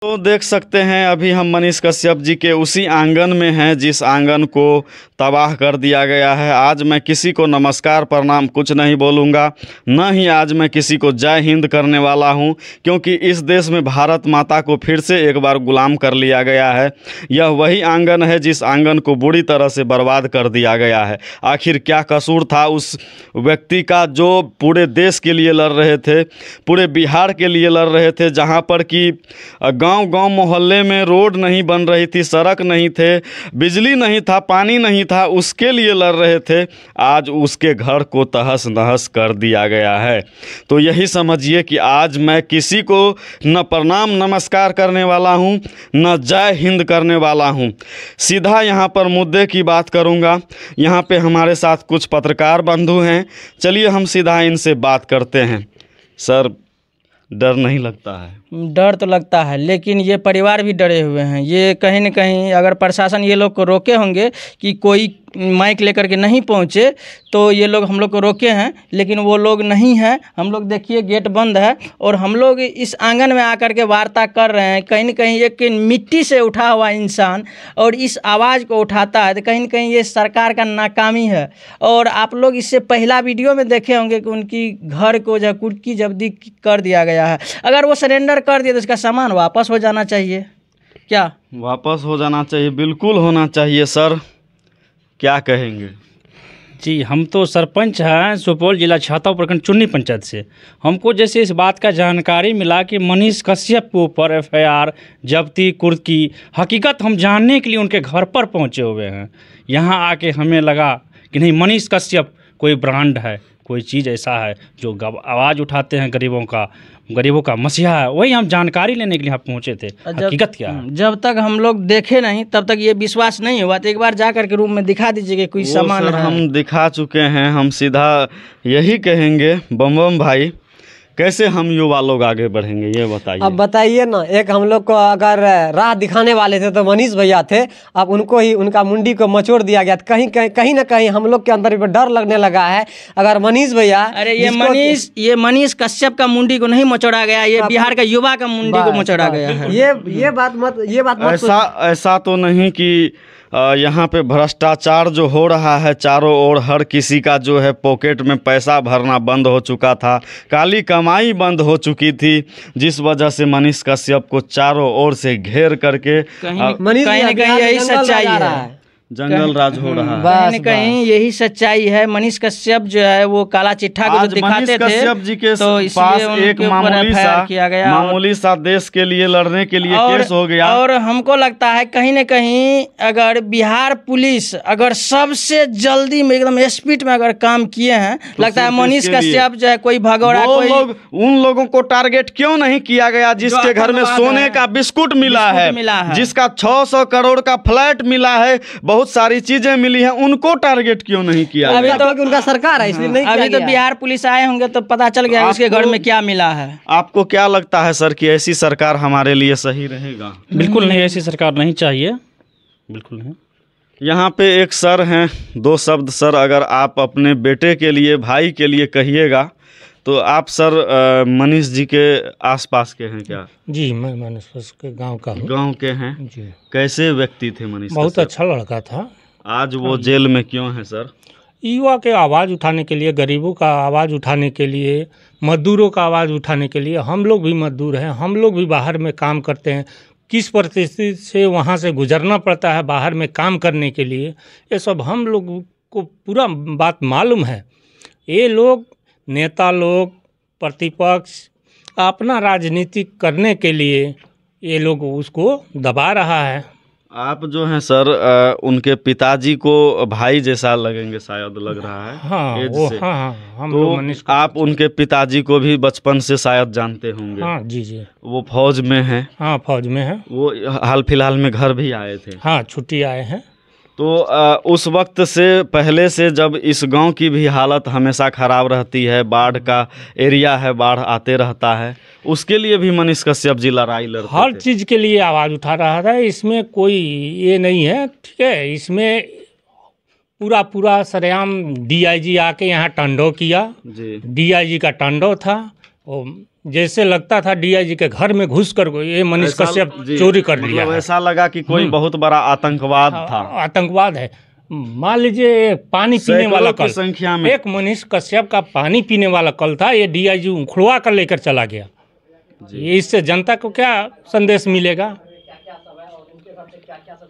तो देख सकते हैं अभी हम मनीष कश्यप जी के उसी आंगन में हैं जिस आंगन को तबाह कर दिया गया है। आज मैं किसी को नमस्कार प्रणाम कुछ नहीं बोलूँगा, न ही आज मैं किसी को जय हिंद करने वाला हूं, क्योंकि इस देश में भारत माता को फिर से एक बार गुलाम कर लिया गया है। यह वही आंगन है जिस आंगन को बुरी तरह से बर्बाद कर दिया गया है। आखिर क्या कसूर था उस व्यक्ति का जो पूरे देश के लिए लड़ रहे थे, पूरे बिहार के लिए लड़ रहे थे, जहाँ पर कि गांव-गांव मोहल्ले में रोड नहीं बन रही थी, सड़क नहीं थे, बिजली नहीं था, पानी नहीं था, उसके लिए लड़ रहे थे। आज उसके घर को तहस नहस कर दिया गया है। तो यही समझिए कि आज मैं किसी को न प्रणाम नमस्कार करने वाला हूं, न जय हिंद करने वाला हूं। सीधा यहां पर मुद्दे की बात करूंगा। यहां पे हमारे साथ कुछ पत्रकार बंधु हैं, चलिए हम सीधा इनसे बात करते हैं। सर, डर नहीं लगता है? डर तो लगता है, लेकिन ये परिवार भी डरे हुए हैं। ये कहीं न कहीं अगर प्रशासन ये लोग को रोके होंगे कि कोई माइक लेकर के नहीं पहुँचे, तो ये लोग हम लोग को रोके हैं, लेकिन वो लोग नहीं हैं। हम लोग देखिए गेट बंद है और हम लोग इस आंगन में आकर के वार्ता कर रहे हैं। कहीं न कहीं एक मिट्टी से उठा हुआ इंसान और इस आवाज़ को उठाता है, तो कहीं न कहीं ये सरकार का नाकामी है। और आप लोग इससे पहला वीडियो में देखे होंगे कि उनकी घर को जो कुर्की जब्ती कर दिया गया है। अगर वो सरेंडर कर दिया तो इसका सामान वापस हो जाना चाहिए। क्या वापस हो जाना चाहिए? बिल्कुल होना चाहिए। सर, क्या कहेंगे? जी, हम तो सरपंच हैं सुपौल जिला छाताव प्रखंड चुन्नी पंचायत से। हमको जैसे इस बात का जानकारी मिला कि मनीष कश्यप के ऊपर FIR जब्ती कुर्की, हकीकत हम जानने के लिए उनके घर पर पहुंचे हुए हैं। यहाँ आके हमें लगा कि नहीं, मनीष कश्यप कोई ब्रांड है, कोई चीज़ ऐसा है जो आवाज़ उठाते हैं गरीबों का मसीहा है। वही हम जानकारी लेने के लिए यहाँ पहुँचे थे। हकीकत क्या है? जब तक हम लोग देखे नहीं तब तक ये विश्वास नहीं हुआ। तो एक बार जा कर के रूम में दिखा दीजिए कि कोई सामान है। हम दिखा चुके हैं। हम सीधा यही कहेंगे, बम भाई, कैसे हम युवा लोग आगे बढ़ेंगे ये बताइए। अब बताइए ना, एक हम लोग को अगर राह दिखाने वाले थे तो मनीष भैया थे। अब उनको ही उनका मुंडी को मचोड़ दिया गया। कहीं ना कहीं हम लोग के अंदर भी डर लगने लगा है। अगर मनीष भैया, अरे ये मनीष कश्यप का मुंडी को नहीं मचोड़ा गया, ये बिहार का युवा का मुंडी को मचोड़ा गया है। ये बात मत ऐसा तो नहीं कि यहाँ पे भ्रष्टाचार जो हो रहा है चारों ओर, हर किसी का जो है पॉकेट में पैसा भरना बंद हो चुका था, काली कमाई बंद हो चुकी थी, जिस वजह से मनीष कश्यप को चारों ओर से घेर करके कहीं न कहीं यही सच्चाई है। जंगल राज हो रहा है। कहीं न कहीं यही सच्चाई है। मनीष कश्यप जो है वो काला चिट्ठा को जो दिखाते थे, कश्यप जी के तो पास एक मामूली सा देश के लिए लड़ने के लिए केस हो गया। और हमको लगता है कहीं न कहीं अगर बिहार पुलिस अगर सबसे जल्दी में एकदम स्पीड में अगर काम किए हैं, तो लगता है मनीष कश्यप जो है कोई भगोड़ा उन लोगों को टारगेट क्यों नहीं किया गया जिसके घर में सोने का बिस्कुट मिला है, जिसका 600 करोड़ का फ्लैट मिला है, बहुत सारी चीजें मिली हैं, उनको टारगेट क्यों नहीं किया? अभी तो उनका सरकार है इसलिए नहीं। अभी तो बिहार पुलिस आए होंगे तो पता चल गया उसके घर में क्या मिला है। आपको क्या लगता है सर कि ऐसी सरकार हमारे लिए सही रहेगा? बिल्कुल नहीं, ऐसी सरकार नहीं चाहिए, बिल्कुल नहीं। यहाँ पे एक सर हैं, 2 शब्द सर अगर आप अपने बेटे के लिए, भाई के लिए कहिएगा तो आप सर मनीष जी के आसपास के हैं क्या? जी, मैं मनीष के गांव का हूँ। गांव के हैं जी। कैसे व्यक्ति थे मनीष? बहुत अच्छा लड़का था। आज वो जेल में क्यों है सर? युवा के आवाज़ उठाने के लिए, गरीबों का आवाज़ उठाने के लिए, मजदूरों का आवाज़ उठाने के लिए। हम लोग भी मजदूर हैं, हम लोग भी बाहर में काम करते हैं। किस परिस्थिति से वहाँ से गुजरना पड़ता है बाहर में काम करने के लिए, ये सब हम लोग को पूरा बात मालूम है। ये लोग नेता लोग, प्रतिपक्ष अपना राजनीति करने के लिए ये लोग उसको दबा रहा है। आप जो हैं सर उनके पिताजी को भाई जैसा लगेंगे शायद, लग रहा है। हाँ, वो हाँ, हम तो लोग मनीष आप उनके पिताजी को भी बचपन से शायद जानते होंगे। हाँ जी। वो फौज में हैं? हाँ, फौज में है। वो हाल फिलहाल में घर भी आए थे? हाँ, छुट्टी आए हैं। तो उस वक्त से पहले से जब इस गांव की भी हालत हमेशा ख़राब रहती है, बाढ़ का एरिया है, बाढ़ आते रहता है, उसके लिए भी मनीष कश्यप जी लड़ाई लड़ते थे। हर चीज़ के लिए आवाज़ उठा रहा था। इसमें कोई ये नहीं है, ठीक है। इसमें पूरा सरेआम DIG आके यहाँ टंडो किया जी। DIG का टंडो था, वो जैसे लगता था डीआईजी के घर में घुस कर ये मनीष कश्यप चोरी कर लिया मतलब है। ऐसा लगा कि कोई बहुत बड़ा आतंकवाद था। आतंकवाद है। मान लीजिए पानी पीने वाला सैकड़ों की कल, संख्या में एक मनीष कश्यप का पानी पीने वाला कल था, ये डीआईजी उखड़वा कर लेकर चला गया। ये इससे जनता को क्या संदेश मिलेगा?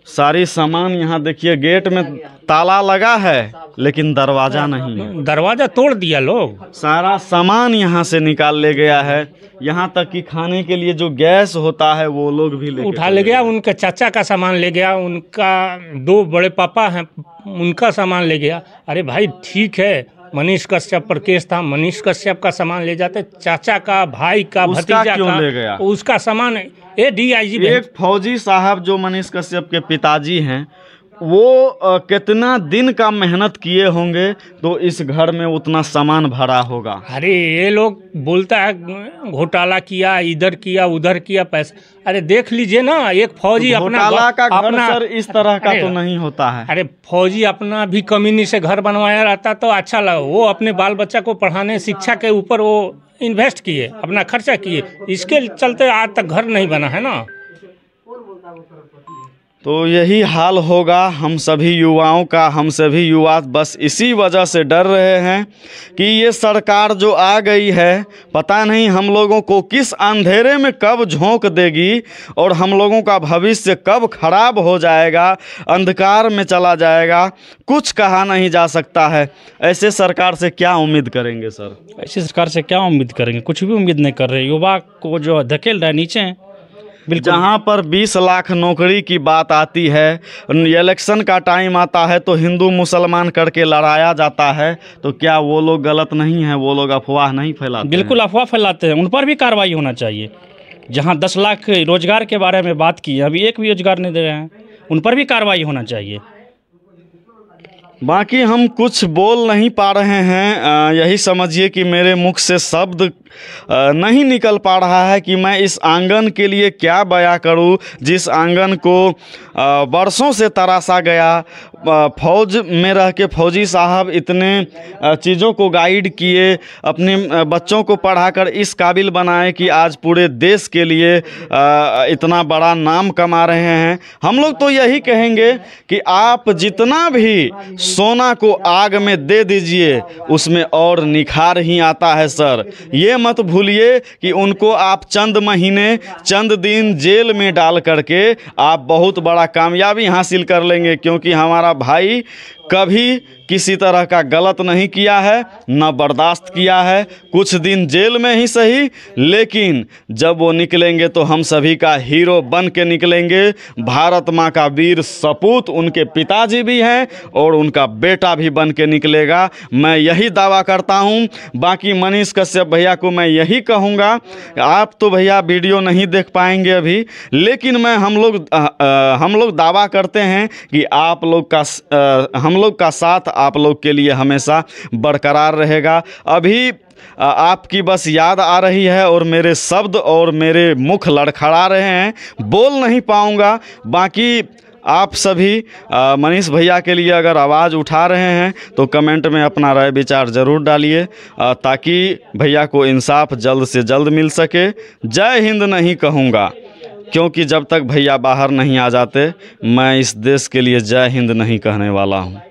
सारी सामान यहाँ देखिए, गेट में ताला लगा है लेकिन दरवाजा नहीं है। दरवाजा तोड़ दिया लोग। सारा सामान यहाँ से निकाल ले गया है, यहाँ तक कि खाने के लिए जो गैस होता है वो लोग भी उठा ले गया। उनके चाचा का सामान ले गया, उनका 2 बड़े पापा हैं उनका सामान ले गया। अरे भाई ठीक है, मनीष कश्यप पर केस था, मनीष कश्यप का सामान ले जाते, चाचा का, भाई का, भतीजा क्यों का ले गया? उसका सामान ये डीआईजी। एक फौजी साहब जो मनीष कश्यप के पिताजी हैं, वो कितना दिन का मेहनत किए होंगे तो इस घर में उतना सामान भरा होगा। अरे ये लोग बोलता है घोटाला किया, इधर किया, उधर किया, पैसा। अरे देख लीजिए ना, एक फौजी घोटाला का घर सर इस तरह का तो नहीं होता है। अरे फौजी अपना भी कमीनी से घर बनवाया रहता तो अच्छा लगा। वो अपने बाल बच्चा को पढ़ाने, शिक्षा के ऊपर वो इन्वेस्ट किए, अपना खर्चा किए, इसके चलते आज तक घर नहीं बना है ना। तो यही हाल होगा हम सभी युवाओं का। हम सभी युवा बस इसी वजह से डर रहे हैं कि ये सरकार जो आ गई है, पता नहीं हम लोगों को किस अंधेरे में कब झोंक देगी और हम लोगों का भविष्य कब खराब हो जाएगा, अंधकार में चला जाएगा, कुछ कहा नहीं जा सकता है। ऐसे सरकार से क्या उम्मीद करेंगे सर? ऐसी सरकार से क्या उम्मीद करेंगे? कुछ भी उम्मीद नहीं कर रहे। युवा को जो धकेल रहा है नीचे। बिल्कुल। जहाँ पर 20 लाख नौकरी की बात आती है, इलेक्शन का टाइम आता है तो हिंदू मुसलमान करके लड़ाया जाता है, तो क्या वो लोग गलत नहीं हैं? वो लोग अफवाह नहीं फैलाते? बिल्कुल अफवाह फैलाते हैं, उन पर भी कार्रवाई होना चाहिए। जहाँ 10 लाख रोजगार के बारे में बात की, अभी एक भी रोजगार नहीं दे रहे हैं, उन पर भी कार्रवाई होना चाहिए। बाकी हम कुछ बोल नहीं पा रहे हैं। यही समझिए कि मेरे मुख से शब्द नहीं निकल पा रहा है कि मैं इस आंगन के लिए क्या बयां करूं, जिस आंगन को बरसों से तराशा गया। फौज में रह के फौजी साहब इतने चीज़ों को गाइड किए, अपने बच्चों को पढ़ाकर इस काबिल बनाए कि आज पूरे देश के लिए इतना बड़ा नाम कमा रहे हैं। हम लोग तो यही कहेंगे कि आप जितना भी सोना को आग में दे दीजिए, उसमें और निखार ही आता है सर। ये मत भूलिए कि उनको आप चंद महीने, चंद दिन जेल में डाल करके आप बहुत बड़ा कामयाबी हासिल कर लेंगे, क्योंकि हमारा भाई कभी किसी तरह का गलत नहीं किया है, न बर्दाश्त किया है। कुछ दिन जेल में ही सही, लेकिन जब वो निकलेंगे तो हम सभी का हीरो बन के निकलेंगे। भारत माँ का वीर सपूत उनके पिताजी भी हैं और उनका बेटा भी बन के निकलेगा, मैं यही दावा करता हूँ। बाकी मनीष कश्यप भैया को मैं यही कहूँगा, आप तो भैया वीडियो नहीं देख पाएंगे अभी, लेकिन मैं हम लोग दावा करते हैं कि आप लोग का साथ आप लोग के लिए हमेशा बरकरार रहेगा। अभी आपकी बस याद आ रही है और मेरे शब्द और मेरे मुख लड़खड़ा रहे हैं, बोल नहीं पाऊंगा। बाकी आप सभी मनीष भैया के लिए अगर आवाज़ उठा रहे हैं तो कमेंट में अपना राय विचार ज़रूर डालिए, ताकि भैया को इंसाफ जल्द से जल्द मिल सके। जय हिंद नहीं कहूँगा, क्योंकि जब तक भैया बाहर नहीं आ जाते मैं इस देश के लिए जय हिंद नहीं कहने वाला हूँ।